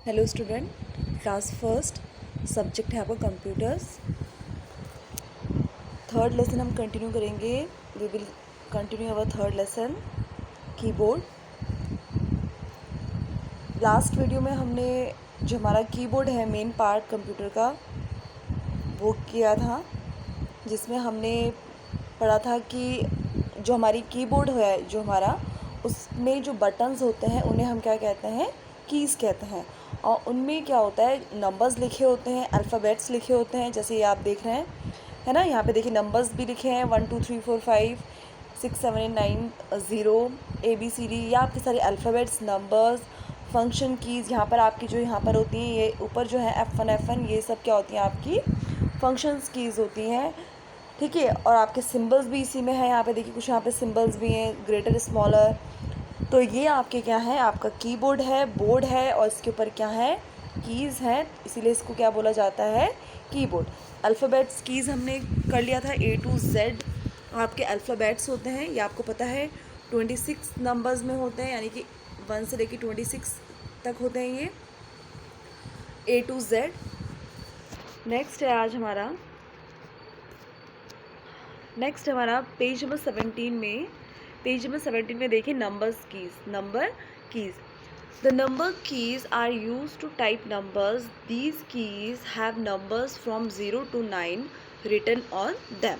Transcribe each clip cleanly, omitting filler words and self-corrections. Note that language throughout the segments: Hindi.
Hello student, class first, subject है आपका कंप्यूटर्स। थर्ड लेसन हम कंटिन्यू करेंगे। We will continue our third lesson keyboard. Last video में हमने जो हमारा कीबोर्ड है मेन पार्ट कंप्यूटर का वो किया था, जिसमें हमने पढ़ा था कि जो हमारी कीबोर्ड है जो हमारा उसमें जो बटन्स होते हैं उन्हें हम क्या कहते हैं, कीज़ कहते हैं। और उनमें क्या होता है, नंबर्स लिखे होते हैं, अल्फ़ाबेट्स लिखे होते हैं, जैसे ये आप देख रहे हैं, है ना। यहाँ पे देखिए नंबर्स भी लिखे हैं 1 2 3 4 5 6 7 8 9 0 ABCD। या आपके सारे अल्फ़ाबेट्स, नंबर्स, फंक्शन कीज़ यहाँ पर आपकी जो यहाँ पर होती हैं, ये ऊपर जो है F1 ये सब क्या होती हैं, आपकी फंक्शंस कीज़ होती हैं, ठीक है। और आपके सिंबल्स भी इसी में है। यहाँ पे देखिए कुछ यहाँ पे सिंबल्स भी हैं, ग्रेटर, स्मॉलर। तो ये आपके क्या है, आपका कीबोर्ड है, बोर्ड है, और इसके ऊपर क्या है, कीज़ हैं, इसीलिए इसको क्या बोला जाता है, कीबोर्ड। अल्फ़ाबेट्स कीज़ हमने कर लिया था, A to Z आपके अल्फ़ाबेट्स होते हैं, ये आपको पता है 26 नंबर्स में होते हैं, यानी कि 1 से लेकर 26 तक होते हैं ये A to Z। नेक्स्ट है आज हमारा पेज नंबर 17 में देखिए numbers keys, number keys. The number keys are used to type numbers. These keys have numbers from 0 to 9 written on them.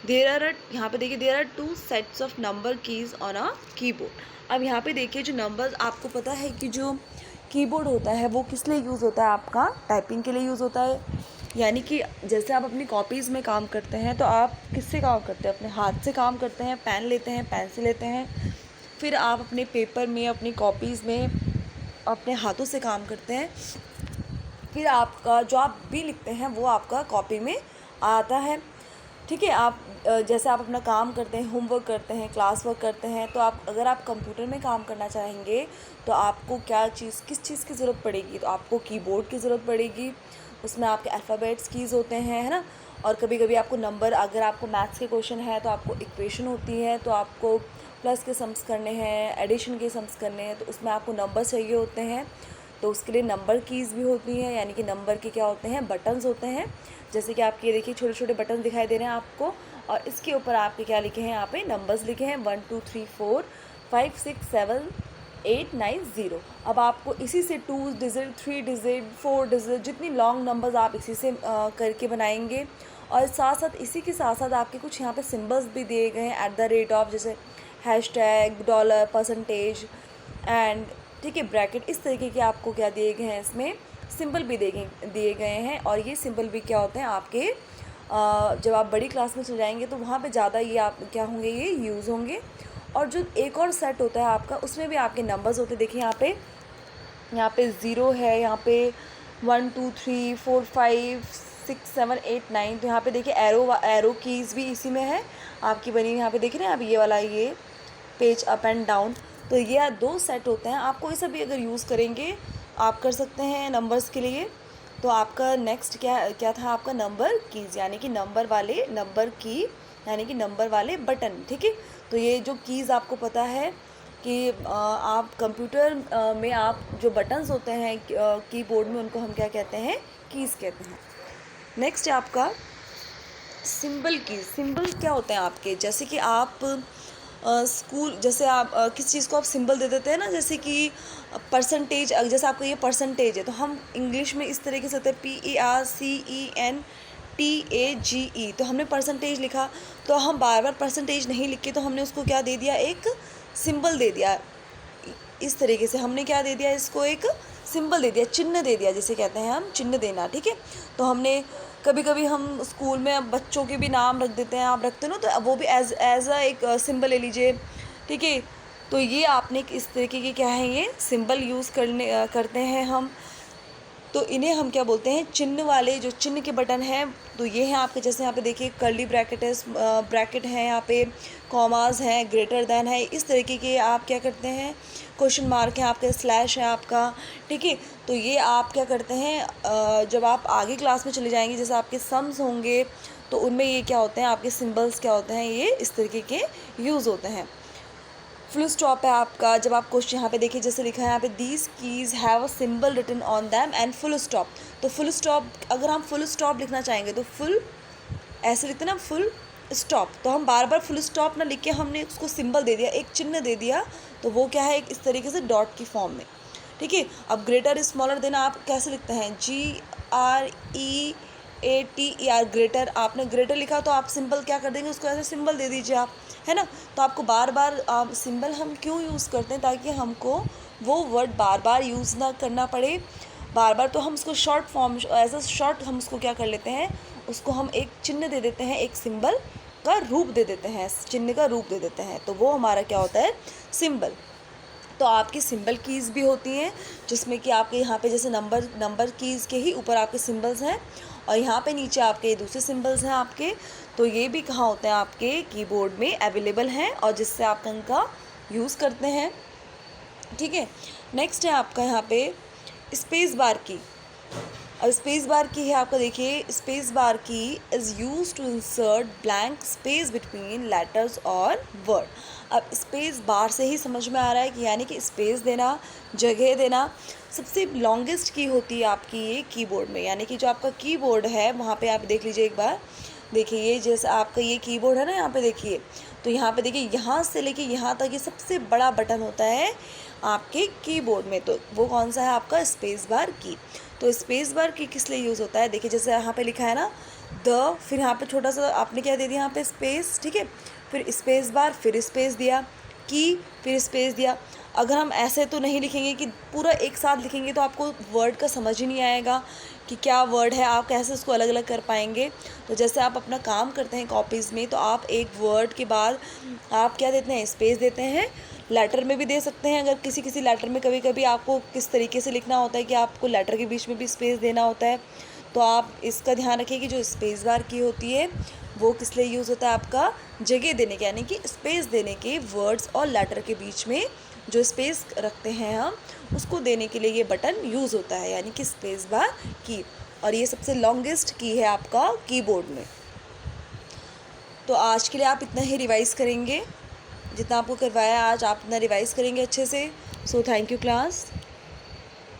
यहाँ पे देखिए there are two sets of number keys on a keyboard. अब यहाँ पे देखिए जो नंबर्स, आपको पता है कि जो कीबोर्ड होता है वो किस लिए यूज़ होता है, आपका टाइपिंग के लिए यूज़ होता है। यानी कि जैसे आप अपनी कॉपीज़ में काम करते हैं तो आप किससे काम करते हैं, अपने हाथ से काम करते हैं, पेन लेते हैं, पेंसिल लेते हैं, फिर आप अपने पेपर में, अपनी कॉपीज़ में अपने हाथों से काम करते हैं, फिर आपका जो आप भी लिखते हैं वो आपका कॉपी में आता है, ठीक है। आप जैसे आप अपना काम करते हैं, होमवर्क करते हैं, क्लास वर्क करते हैं, तो आप अगर आप कंप्यूटर में काम करना चाहेंगे तो आपको किस चीज़ की ज़रूरत पड़ेगी, तो आपको कीबोर्ड की ज़रूरत पड़ेगी। उसमें आपके अल्फ़ाबेट्स कीज़ होते हैं, है ना। और कभी कभी आपको नंबर, अगर आपको मैथ्स के क्वेश्चन है तो आपको इक्वेशन होती है, तो आपको प्लस के सम्स करने हैं, एडिशन के सम्स करने हैं, तो उसमें आपको नंबर चाहिए होते हैं, तो उसके लिए नंबर कीज़ भी होती हैं, यानी कि नंबर के क्या होते हैं, बटन्स होते हैं। जैसे कि आपके देखिए छोटे छोटे बटन दिखाई दे रहे हैं आपको, और इसके ऊपर आपके क्या लिखे हैं, यहाँ पे नंबर्स लिखे हैं 1 2 3 4 5 6 7 8 9 0। अब आपको इसी से 2 डिजिट, 3 डिजिट, 4 डिजिट, जितनी लॉन्ग नंबर्स आप इसी से करके बनाएंगे। और साथ साथ इसी के साथ साथ आपके कुछ यहाँ पे सिंबल्स भी दिए गए हैं, @ जैसे हैशटैग, डॉलर, परसेंटेज एंड, ठीक है, ब्रैकेट, इस तरीके के आपको क्या दिए गए हैं, इसमें सिंबल भी दिए गए हैं। और ये सिंबल भी क्या होते हैं आपके, जब आप बड़ी क्लास में चले जाएंगे तो वहाँ पे ज़्यादा ये आप क्या होंगे, ये यूज़ होंगे। और जो एक और सेट होता है आपका, उसमें भी आपके नंबर्स होते हैं। देखिए यहाँ पे 0 है, यहाँ पे 1 2 3 4 5 6 7 8 9। तो यहाँ पे देखिए एरो कीज़ भी इसी में है आपकी बनी हुई। यहाँ पे देख रहे हैं आप, ये वाला, ये पेज अप एंड डाउन, तो ये 2 सेट होते हैं। आपको ये सब भी अगर यूज़ करेंगे आप कर सकते हैं नंबर्स के लिए। तो आपका नेक्स्ट क्या था, आपका नंबर कीज़, यानी कि नंबर वाले बटन, ठीक है। तो ये जो कीज़ आपको पता है कि आप कंप्यूटर में आप जो बटन्स होते हैं कीबोर्ड में, उनको हम क्या कहते हैं, कीज़ कहते हैं। नेक्स्ट है आपका सिंबल कीज़। सिंबल क्या होते हैं आपके, जैसे कि आप स्कूल, जैसे आप किस चीज़ को आप सिंबल दे देते हैं ना, जैसे कि परसेंटेज, जैसे आपका ये परसेंटेज है तो हम इंग्लिश में इस तरीके से होते हैं PERCENTAGE। तो हमने परसेंटेज लिखा, तो हम बार बार परसेंटेज नहीं लिख के, तो हमने उसको क्या दे दिया, एक सिंबल दे दिया। इस तरीके से हमने क्या दे दिया, इसको एक सिंबल दे दिया, चिन्ह दे दिया, जिसे कहते हैं हम चिन्ह देना, ठीक है। तो हमने कभी कभी हम स्कूल में अब बच्चों के भी नाम रख देते हैं, आप रखते हो ना, तो वो भी एज अ एक सिंबल ले लीजिए, ठीक है। तो ये आपने इस तरीके के क्या है, ये सिंबल यूज़ करते हैं हम। तो इन्हें हम क्या बोलते हैं, चिन्ह वाले, जो चिन्ह के बटन हैं, तो ये हैं आपके, जैसे यहाँ पे देखिए कर्ली ब्रैकेट है, यहाँ पे कॉमास हैं, ग्रेटर देन है, इस तरीके के आप क्या करते हैं, क्वेश्चन मार्क है आपका, स्लैश है आपका, ठीक है। तो ये आप क्या करते हैं, जब आप आगे क्लास में चले जाएंगे, जैसे आपके सम्स होंगे तो उनमें ये क्या होते हैं, आपके सिंबल्स क्या होते हैं, ये इस तरीके के यूज़ होते हैं। फुल स्टॉप है आपका। जब आप क्वेश्चन यहाँ पे देखिए, जैसे लिखा है यहाँ पे these keys have a symbol written on them and full stop. तो फुल स्टॉप, अगर हम फुल स्टॉप लिखना चाहेंगे तो फुल ऐसे लिखते हैं ना, फुल स्टॉप। तो हम बार बार फुल स्टॉप ना लिख के हमने उसको सिंबल दे दिया, एक चिन्ह दे दिया, तो वो क्या है, एक इस तरीके से डॉट की फॉर्म में। ठीक है। अब ग्रेटर स्मॉलर देना आप कैसे लिखते हैं, GREATER। ग्रेटर, आपने ग्रेटर लिखा तो आप सिंबल क्या कर देंगे, उसको ऐसे सिंबल दे दीजिए आप, है ना। तो आपको बार बार सिंबल हम क्यों यूज़ करते हैं, ताकि हमको वो वर्ड बार बार यूज़ ना करना पड़े बार बार। तो हम उसको short form, as a short हम उसको क्या कर लेते हैं, उसको हम एक चिन्ह दे देते हैं, एक सिंबल का रूप दे देते हैं, चिन्ह का रूप दे देते हैं, तो वो हमारा क्या होता है, सिंबल। तो आपकी सिंबल कीज़ भी होती हैं, जिसमें कि आपके यहाँ पे जैसे नंबर कीज़ के ही ऊपर आपके सिंबल्स हैं, और यहाँ पे नीचे आपके दूसरे सिंबल्स हैं आपके। तो ये भी कहाँ होते हैं, आपके कीबोर्ड में अवेलेबल हैं, और जिससे आप इनका यूज़ करते हैं। ठीक है। नेक्स्ट है आपका यहाँ पे स्पेस बार की। अब स्पेस बार की है आपका, देखिए स्पेस बार की is used to insert blank space between letters और वर्ड। अब स्पेस बार से ही समझ में आ रहा है कि यानी कि स्पेस देना, जगह देना। सबसे लॉन्गेस्ट की होती है आपकी ये कीबोर्ड में, यानी कि जो आपका कीबोर्ड है वहाँ पे आप देख लीजिए एक बार। देखिए ये जैसे आपका ये कीबोर्ड है ना, यहाँ पे देखिए, तो यहाँ पे देखिए यहाँ से लेके यहाँ तक ये सबसे बड़ा बटन होता है आपके कीबोर्ड में। तो वो कौन सा है, आपका स्पेस बार की। तो स्पेस बार की किस लिए यूज़ होता है, देखिए जैसे यहाँ पे लिखा है ना द, फिर यहाँ पे छोटा सा आपने क्या दे दिया यहाँ पे स्पेस, ठीक है, फिर स्पेस बार, फिर स्पेस दिया, की, फिर स्पेस दिया। अगर हम ऐसे तो नहीं लिखेंगे कि पूरा एक साथ लिखेंगे, तो आपको वर्ड का समझ ही नहीं आएगा कि क्या वर्ड है, आप कैसे उसको अलग अलग कर पाएंगे। तो जैसे आप अपना काम करते हैं कॉपीज़ में, तो आप एक वर्ड के बाद आप क्या देते हैं, स्पेस देते हैं। लेटर में भी दे सकते हैं, अगर किसी किसी लेटर में कभी कभी आपको किस तरीके से लिखना होता है कि आपको लेटर के बीच में भी स्पेस देना होता है, तो आप इसका ध्यान रखिए कि जो स्पेस बार की होती है वो किस लिए यूज़ होता है, आपका जगह देने के, यानी कि स्पेस देने के, वर्ड्स और लेटर के बीच में जो स्पेस रखते हैं हम, उसको देने के लिए ये बटन यूज़ होता है, यानी कि स्पेस बार की। और ये सबसे लॉन्गेस्ट की है आपका कीबोर्ड में। तो आज के लिए आप इतना ही रिवाइज़ करेंगे, जितना आपको करवाया आज आप इतना रिवाइज़ करेंगे अच्छे से। So thank you class.